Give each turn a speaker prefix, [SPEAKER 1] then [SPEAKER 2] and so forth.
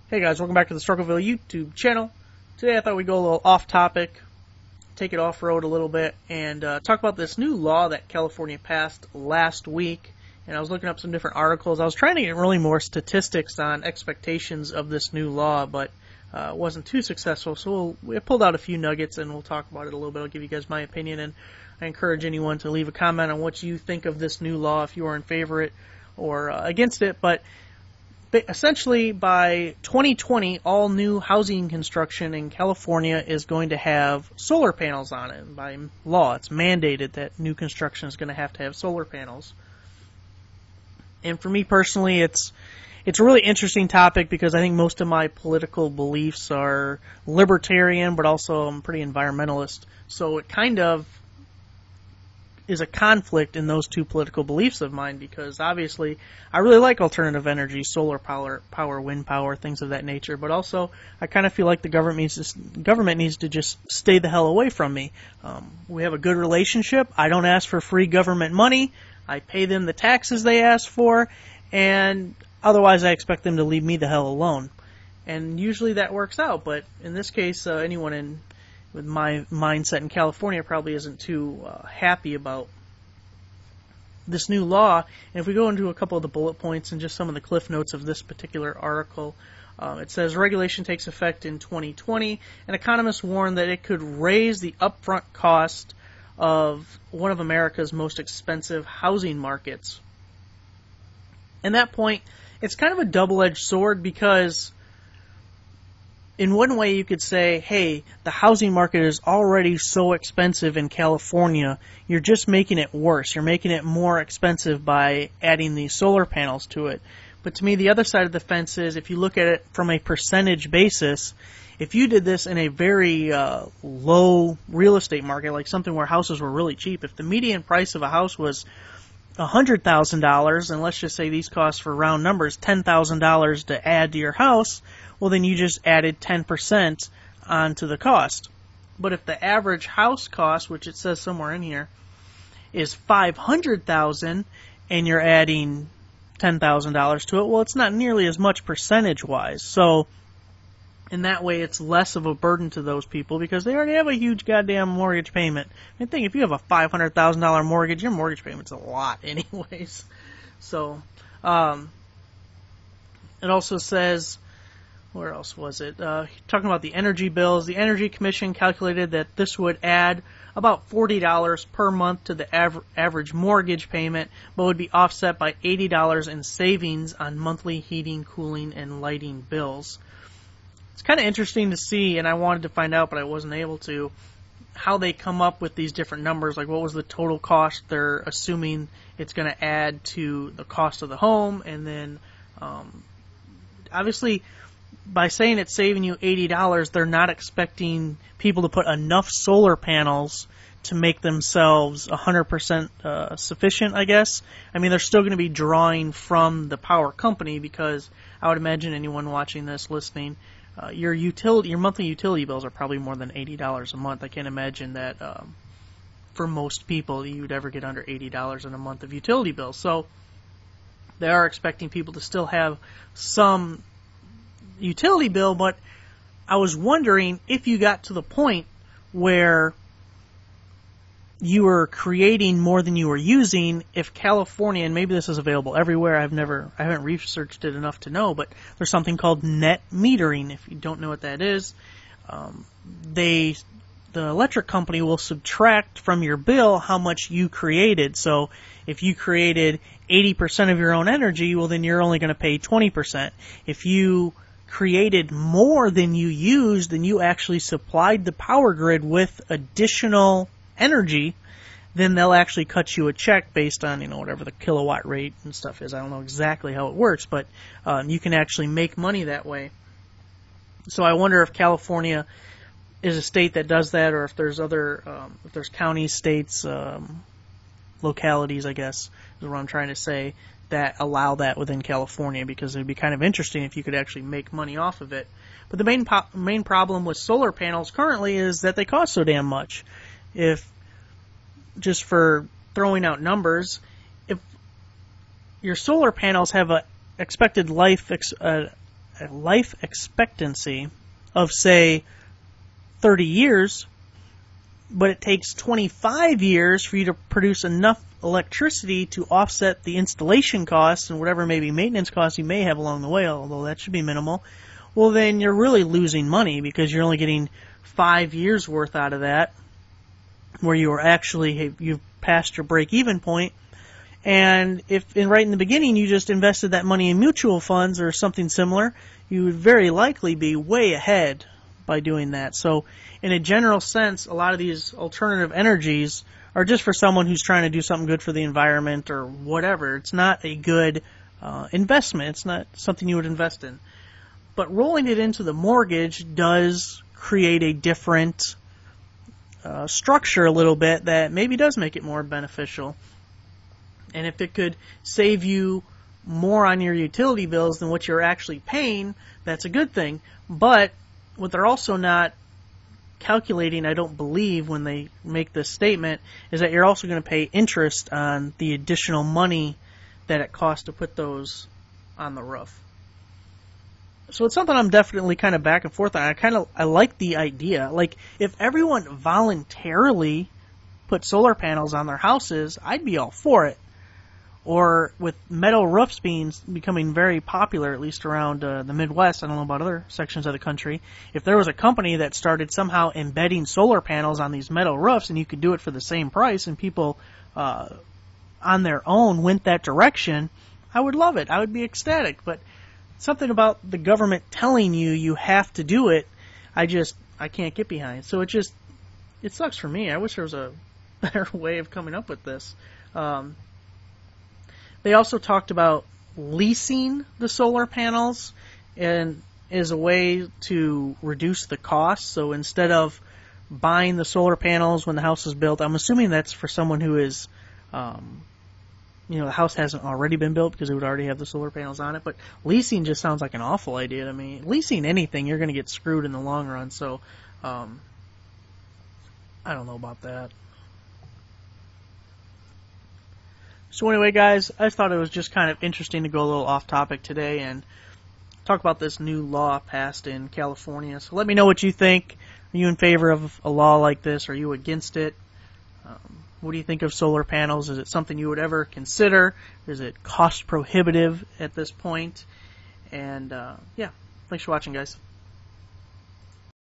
[SPEAKER 1] Hey guys, welcome back to the Struggleville YouTube channel. Today I thought we'd go a little off topic, take it off-road a little bit, and talk about this new law that California passed last week. And I was looking up some different articles. I was trying to get really more statistics on expectations of this new law, but it wasn't too successful. So we pulled out a few nuggets and we'll talk about it a little bit. I'll give you guys my opinion, and I encourage anyone to leave a comment on what you think of this new law, if you are in favor of it or against it. But essentially, by 2020, all new housing construction in California is going to have solar panels on it. By law, it's mandated that new construction is going to have solar panels. And for me personally, it's a really interesting topic because I think most of my political beliefs are libertarian, but also I'm pretty environmentalist. So it kind of is a conflict in those two political beliefs of mine, because obviously I really like alternative energy, solar power, wind power, things of that nature, but also I kind of feel like the government needs to just stay the hell away from me. We have a good relationship. I don't ask for free government money. I pay them the taxes they ask for, and otherwise I expect them to leave me the hell alone. And usually that works out, but in this case, anyone with my mindset in California probably isn't too happy about this new law. And if we go into a couple of the bullet points and just some of the cliff notes of this particular article, it says regulation takes effect in 2020, and economists warn that it could raise the upfront cost of one of America's most expensive housing markets. And that point, it's kind of a double-edged sword, because in one way you could say, hey, the housing market is already so expensive in California, you're just making it worse. You're making it more expensive by adding these solar panels to it. But to me, the other side of the fence is, if you look at it from a percentage basis, if you did this in a very low real estate market, like something where houses were really cheap, if the median price of a house was $100,000, and let's just say these cost, for round numbers, $10,000 to add to your house, well, then you just added 10% onto the cost. But if the average house cost, which it says somewhere in here, is $500,000, and you're adding $10,000 to it, well, it's not nearly as much percentage-wise. So in that way, it's less of a burden to those people because they already have a huge goddamn mortgage payment. I think if you have a $500,000 mortgage, your mortgage payment's a lot anyways. So it also says, where else was it? Talking about the energy bills, the Energy Commission calculated that this would add about $40 per month to the average mortgage payment, but would be offset by $80 in savings on monthly heating, cooling, and lighting bills. It's kind of interesting to see, and I wanted to find out, but I wasn't able to, how they come up with these different numbers. Like, what was the total cost they're assuming it's going to add to the cost of the home, and then obviously by saying it's saving you $80, they're not expecting people to put enough solar panels to make themselves 100% sufficient, I guess. I mean, they're still going to be drawing from the power company, because I would imagine anyone watching this, listening, your monthly utility bills are probably more than $80 a month. I can't imagine that for most people you would ever get under $80 in a month of utility bills. So they are expecting people to still have some utility bill, but I was wondering if you got to the point where you were creating more than you were using, if California, and maybe this is available everywhere, I haven't researched it enough to know, but there's something called net metering. If you don't know what that is, the electric company will subtract from your bill how much you created. So if you created 80% of your own energy, well, then you're only going to pay 20%. If you created more than you used, then you actually supplied the power grid with additional energy, then they'll actually cut you a check based on, whatever the kilowatt rate and stuff is. I don't know exactly how it works, but you can actually make money that way. So I wonder if California is a state that does that, or if there's other, if there's counties, states, localities, I guess, is what I'm trying to say, that allow that within California, because it would be kind of interesting if you could actually make money off of it. But the main problem with solar panels currently is that they cost so damn much. If, just for throwing out numbers, if your solar panels have a expected life a life expectancy of, say, 30 years, but it takes 25 years for you to produce enough electricity to offset the installation costs and whatever maybe maintenance costs you may have along the way, although that should be minimal, well, then you're really losing money because you're only getting 5 years worth out of that, where you are actually, you've passed your break-even point. And if right in the beginning you just invested that money in mutual funds or something similar, you would very likely be way ahead by doing that. So in a general sense, a lot of these alternative energies are just for someone who's trying to do something good for the environment or whatever. It's not a good investment. It's not something you would invest in. But rolling it into the mortgage does create a different structure a little bit that maybe does make it more beneficial. And if it could save you more on your utility bills than what you're actually paying, that's a good thing. But what they're also not calculating, I don't believe, when they make this statement, is that you're also going to pay interest on the additional money that it costs to put those on the roof. So it's something I'm definitely kind of back and forth on. I like the idea. Like, if everyone voluntarily put solar panels on their houses, I'd be all for it. Or with metal roofs becoming very popular, at least around the Midwest, I don't know about other sections of the country, if there was a company that started somehow embedding solar panels on these metal roofs and you could do it for the same price and people on their own went that direction, I would love it. I would be ecstatic. But something about the government telling you you have to do it, I can't get behind. So it sucks for me. I wish there was a better way of coming up with this. They also talked about leasing the solar panels and as a way to reduce the cost. So instead of buying the solar panels when the house is built, I'm assuming that's for someone who is, the house hasn't already been built because it would already have the solar panels on it. But leasing just sounds like an awful idea to me. Leasing anything, you're going to get screwed in the long run. So I don't know about that. So anyway, guys, I thought it was just kind of interesting to go a little off topic today and talk about this new law passed in California. So let me know what you think. Are you in favor of a law like this? Are you against it? What do you think of solar panels? Is it something you would ever consider? Is it cost prohibitive at this point? And yeah, thanks for watching, guys.